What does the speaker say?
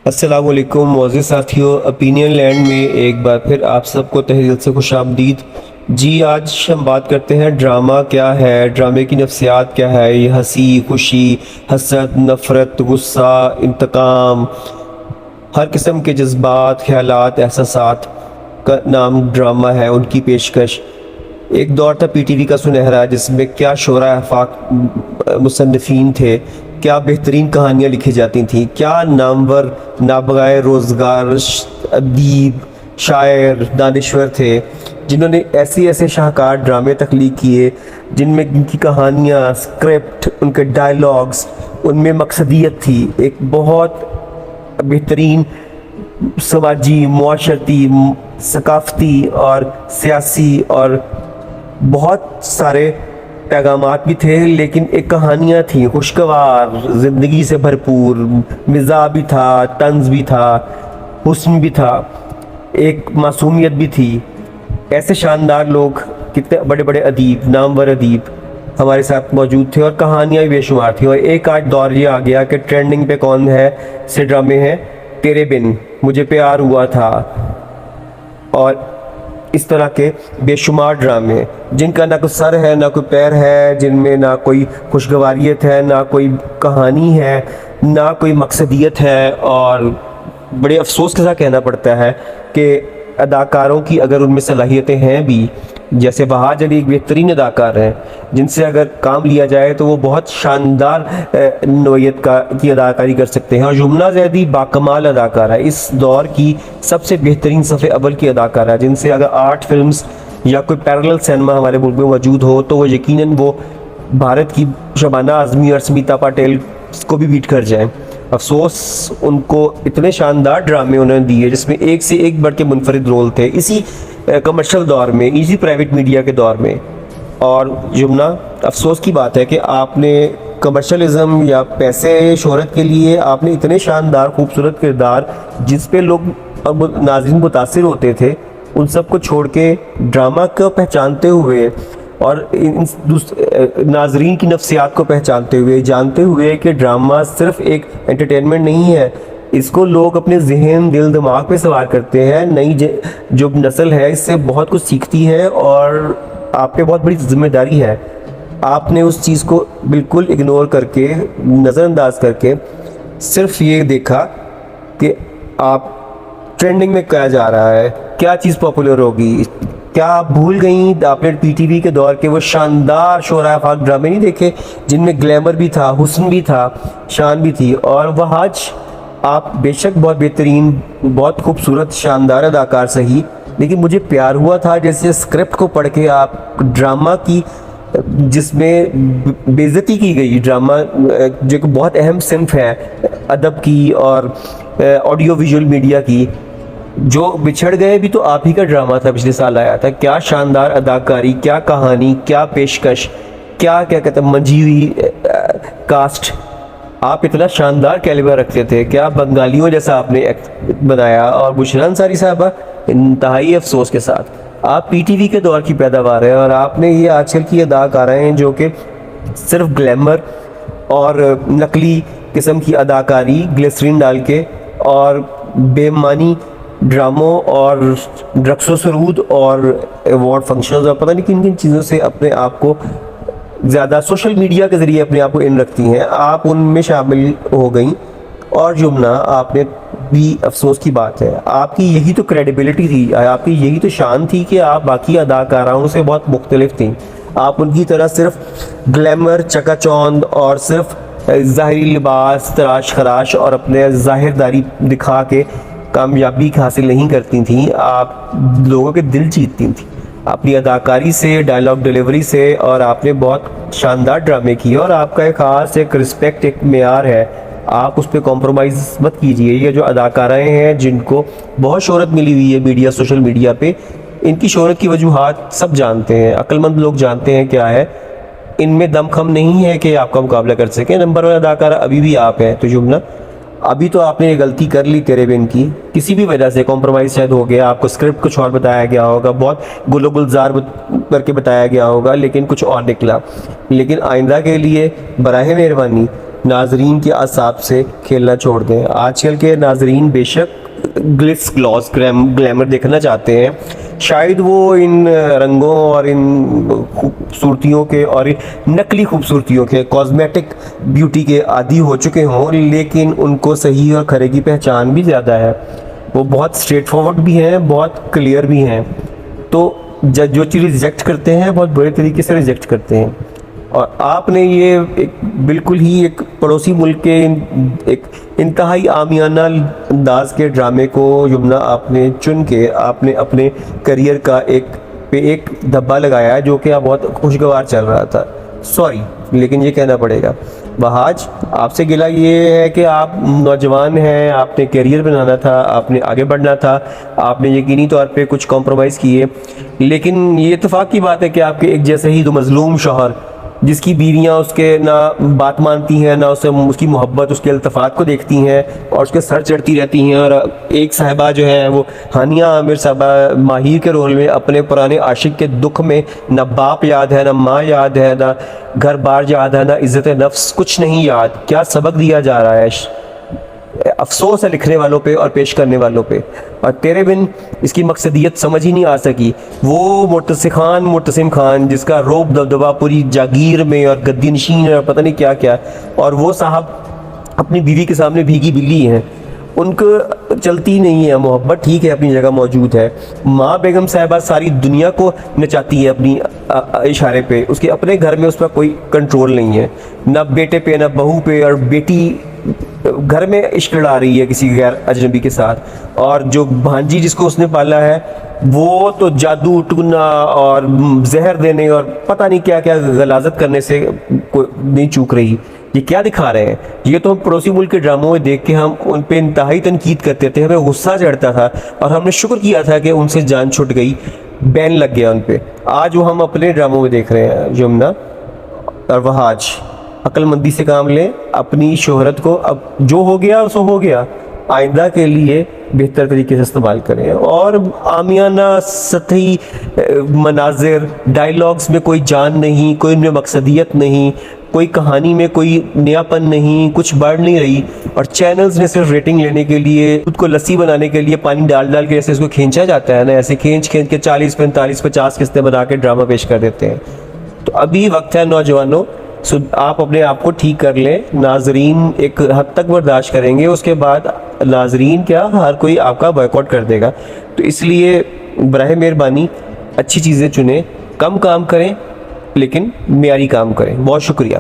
السلام علیکم معزز ساتھیوں، اوپینین لینڈ میں ایک بار پھر آپ سب کو تہہ دل سے خوش آمدید۔ جی آج ہم بات کرتے ہیں ڈرامہ کیا ہے، ڈرامے کی نفسیات کیا ہے۔ یہ ہنسی، خوشی، حسد، نفرت، غصہ، انتقام، ہر قسم کے جذبات، خیالات، احساسات کا نام ڈرامہ ہے، ان کی پیشکش۔ ایک دور تھا پی ٹی وی کا سنہرا، جس میں کیا شعراء آفاق مصنفین تھے، کیا بہترین کہانیاں لکھی جاتی تھیں، کیا نامور نابغہ روزگار ادیب، شاعر، دانشور تھے، جنہوں نے ایسے شاہکار ڈرامے تخلیق کیے جن میں ان کی کہانیاں، اسکرپٹ، ان کے ڈائلاگز، ان میں مقصدیت تھی، ایک بہت بہترین سماجی، معاشرتی، ثقافتی اور سیاسی اور بہت سارے پیغامات بھی تھے، لیکن ایک کہانیاں تھیں خوشگوار، زندگی سے بھرپور، مزاح بھی تھا، طنز بھی تھا، حسن بھی تھا، ایک معصومیت بھی تھی۔ ایسے شاندار لوگ، کتنے بڑے بڑے ادیب، نامور ادیب ہمارے ساتھ موجود تھے اور کہانیاں بھی بے شمار تھیں۔ اور ایک آج دور یہ آ گیا کہ ٹرینڈنگ پہ کون ہے سے ڈرامے ہیں، تیرے بن، مجھے پیار ہوا تھا، اور اس طرح کے بے شمار ڈرامے جن کا نہ کوئی سر ہے نہ کوئی پیر ہے، جن میں نہ کوئی خوشگواریت ہے، نہ کوئی کہانی ہے، نہ کوئی مقصدیت ہے۔ اور بڑے افسوس کے ساتھ کہنا پڑتا ہے کہ اداکاروں کی اگر ان میں صلاحیتیں ہیں بھی، جیسے وہاج علی ایک بہترین اداکار ہیں جن سے اگر کام لیا جائے تو وہ بہت شاندار نوعیت کی اداکاری کر سکتے ہیں، اور یمنا زیدی باکمال اداکار ہے، اس دور کی سب سے بہترین صف اول کی اداکار ہے، جن سے اگر آرٹ فلمز یا کوئی پیرلل سینما ہمارے ملک میں موجود ہو تو وہ یقیناً وہ بھارت کی شبانہ اعظمی اور سمیتا پاٹل کو بھی بیٹ کر جائیں۔ افسوس ان کو اتنے شاندار ڈرامے انہوں نے دیے جس میں ایک سے ایک بڑھ کے منفرد رول تھے، اسی کمرشل دور میں، اسی پرائیویٹ میڈیا کے دور میں۔ اور یمنا، افسوس کی بات ہے کہ آپ نے کمرشلزم یا پیسے شہرت کے لیے آپ نے اتنے شاندار خوبصورت کردار جس پہ لوگ اور ناظرین متاثر ہوتے تھے، ان سب کو چھوڑ کے ڈرامہ کو پہچانتے ہوئے اور ناظرین کی نفسیات کو پہچانتے ہوئے، جانتے ہوئے کہ ڈرامہ صرف ایک انٹرٹینمنٹ نہیں ہے، اس کو لوگ اپنے ذہن، دل، دماغ پہ سوار کرتے ہیں، نئی جو نسل ہے اس سے بہت کچھ سیکھتی ہے اور آپ پہ بہت بڑی ذمہ داری ہے۔ آپ نے اس چیز کو بالکل اگنور کر کے، نظر انداز کر کے صرف یہ دیکھا کہ آپ ٹرینڈنگ میں کیا جا رہا ہے، کیا چیز پاپولر ہوگی۔ کیا آپ بھول گئیں آپ نے پی ٹی وی کے دور کے وہ شاندار شعراء آفاق ڈرامے نہیں دیکھے جن میں گلیمر بھی تھا، حسن بھی تھا، شان بھی تھی؟ اور وہ آج آپ بے شک بہت بہترین، بہت خوبصورت، شاندار اداکار صحیح، لیکن مجھے پیار ہوا تھا جیسے اسکرپٹ کو پڑھ کے آپ ڈرامہ کی، جس میں بے عزتی کی گئی، ڈرامہ جو کہ بہت اہم صنف ہے ادب کی اور آڈیو ویژول میڈیا کی، جو بچھڑ گئے بھی تو آپ ہی کا ڈرامہ تھا، پچھلے سال آیا تھا۔ کیا شاندار اداکاری، کیا کہانی، کیا پیشکش، کیا کہتے ہیں منجھی ہوئی کاسٹ، آپ اتنا شاندار کیلیبر رکھتے تھے، کیا بنگالیوں جیسا آپ نے بنایا۔ اور بشریٰ انصاری صاحبہ، انتہائی افسوس کے ساتھ آپ پی ٹی وی کے دور کی پیداوار ہیں، اور آپ نے یہ آج کل کی اداکاریں ہیں جو کہ صرف گلیمر اور نقلی قسم کی اداکاری، گلیسرین ڈال کے اور بے معنی ڈراموں اور رقص و سرود اور ایوارڈ فنکشنز اور پتہ نہیں کن کن چیزوں سے اپنے آپ کو زیادہ سوشل میڈیا کے ذریعے اپنے آپ کو ان رکھتی ہیں، آپ ان میں شامل ہو گئیں۔ اور یمنا، آپ نے بھی، افسوس کی بات ہے، آپ کی یہی تو کریڈیبلٹی تھی، آپ کی یہی تو شان تھی کہ آپ باقی اداکاراؤں سے بہت مختلف تھیں۔ آپ ان کی طرح صرف گلیمر، چکا چوند اور صرف ظاہری لباس تراش خراش اور اپنے ظاہر داری دکھا کے کامیابی حاصل نہیں کرتی تھیں، آپ لوگوں کے دل جیتتی تھیں اپنی اداکاری سے، ڈائلاگ ڈیلیوری سے، اور آپ نے بہت شاندار ڈرامے کیے، اور آپ کا ایک خاص ایک رسپیکٹ، ایک معیار ہے، آپ اس پہ کمپرومائز مت کیجیے۔ یہ جو اداکاریں ہیں جن کو بہت شہرت ملی ہوئی ہے میڈیا، سوشل میڈیا پہ، ان کی شہرت کی وجوہات سب جانتے ہیں، عقل مند لوگ جانتے ہیں کیا ہے، ان میں دم خم نہیں ہے کہ آپ کا مقابلہ کر سکیں۔ نمبر 1 اداکارہ ابھی بھی آپ ہیں۔ تو یمنا، ابھی تو آپ نے یہ غلطی کر لی تیرے بن کی، کسی بھی وجہ سے کمپرومائز شاید ہو گیا، آپ کو اسکرپٹ کچھ اور بتایا گیا ہوگا، بہت گل و گلزار کر کے بتایا گیا ہوگا، لیکن کچھ اور نکلا۔ لیکن آئندہ کے لیے براہ مہربانی ناظرین کے اعصاب سے کھیلنا چھوڑ دیں. آج کل کے ناظرین بے شک گلٹس گلاس گلیمر دیکھنا چاہتے ہیں, شاید وہ ان رنگوں اور ان خوبصورتیوں کے اور نقلی خوبصورتیوں کے کاسمیٹک بیوٹی کے عادی ہو چکے ہوں, لیکن ان کو صحیح اور کھرے کی پہچان بھی زیادہ ہے. وہ بہت اسٹریٹ فارورڈ بھی ہیں, بہت کلیئر بھی ہیں. تو جو چیز ریجیکٹ کرتے ہیں بہت بڑے طریقے سے ریجیکٹ کرتے ہیں. اور آپ نے یہ ایک بالکل ہی ایک پڑوسی ملک کے ایک انتہائی عامیانہ انداز کے ڈرامے کو یمنا آپ نے چن کے آپ نے اپنے کریئر کا ایک دھبا لگایا جو کہ بہت خوشگوار چل رہا تھا. سوری, لیکن یہ کہنا پڑے گا. بہاج, آپ سے گلہ یہ ہے کہ آپ نوجوان ہیں, آپ نے کیریئر بنانا تھا, آپ نے آگے بڑھنا تھا, آپ نے یقینی طور پہ کچھ کمپرومائز کیے, لیکن یہ اتفاق کی بات ہے کہ آپ کے ایک جیسے ہی دو مظلوم شوہر, جس کی بیویاں اس کے نہ بات مانتی ہیں, نہ اس کی محبت, اس کے التفات کو دیکھتی ہیں اور اس کے سر چڑھتی رہتی ہیں, اور ایک صاحبہ جو ہے وہ ہانیہ عامر صاحبہ ماہر کے رول میں اپنے پرانے عاشق کے دکھ میں نہ باپ یاد ہے, نہ ماں یاد ہے, نہ گھر بار یاد ہے, نہ عزت نفس, کچھ نہیں یاد. کیا سبق دیا جا رہا ہے. افسوس ہے لکھنے والوں پہ اور پیش کرنے والوں پہ. اور تیرے بن اس کی مقصدیت سمجھ ہی نہیں آ سکی. وہ مرتسم خان جس کا روب دبدبا پوری جاگیر میں اور گدی نشین اور پتہ نہیں کیا کیا, اور وہ صاحب اپنی بیوی کے سامنے بھیگی بلی ہیں, ان کو چلتی نہیں ہے. محبت ٹھیک ہے اپنی جگہ موجود ہے, ماں بیگم صاحبہ ساری دنیا کو نچاتی ہے اپنی اشارے پہ, اس کے اپنے گھر میں اس پر کوئی کنٹرول نہیں ہے, نہ بیٹے پہ نہ بہو پہ, اور بیٹی گھر میں عشق لڑا رہی ہے کسی غیر اجنبی کے ساتھ. اور جو بھانجی جس کو اس نے پالا ہے وہ تو جادو ٹونا اور زہر دینے اور پتہ نہیں کیا کیا غلاظت کرنے سے نہیں چوک رہی. یہ کیا دکھا رہے ہیں؟ یہ تو ہم پڑوسی ملک کے ڈراموں میں دیکھ کے ہم ان پہ انتہائی تنقید کرتے تھے, ہمیں غصہ چڑھتا تھا اور ہم نے شکر کیا تھا کہ ان سے جان چھٹ گئی, بین لگ گیا ان پہ. آج وہ ہم اپنے ڈراموں میں دیکھ رہے ہیں. یمنا اور وہاج, عقل مندی سے کام لیں, اپنی شہرت کو اب جو ہو گیا سو ہو گیا, آئندہ کے لیے بہتر طریقے سے استعمال کریں. اور عامیانہ سطحی مناظر ڈائیلاگز میں کوئی جان نہیں, کوئی ان میں مقصدیت نہیں, کوئی کہانی میں کوئی نیا پن نہیں, کچھ بڑھ نہیں رہی. اور چینلز نے صرف ریٹنگ لینے کے لیے, خود کو لسی بنانے کے لیے پانی ڈال ڈال کے جیسے اس کو کھینچا جاتا ہے نا, ایسے کھینچ کے 40 45 50 قسطیں بنا کے ڈرامہ پیش کر دیتے ہیں. تو ابھی وقت ہے نوجوانوں, آپ اپنے آپ کو ٹھیک کر لیں. ناظرین ایک حد تک برداشت کریں گے, اس کے بعد ناظرین کیا ہر کوئی آپ کا بائیکاٹ کر دے گا. تو اس لیے براہ مہربانی اچھی چیزیں چنیں, کم کام کریں لیکن معیاری کام کریں. بہت شکریہ.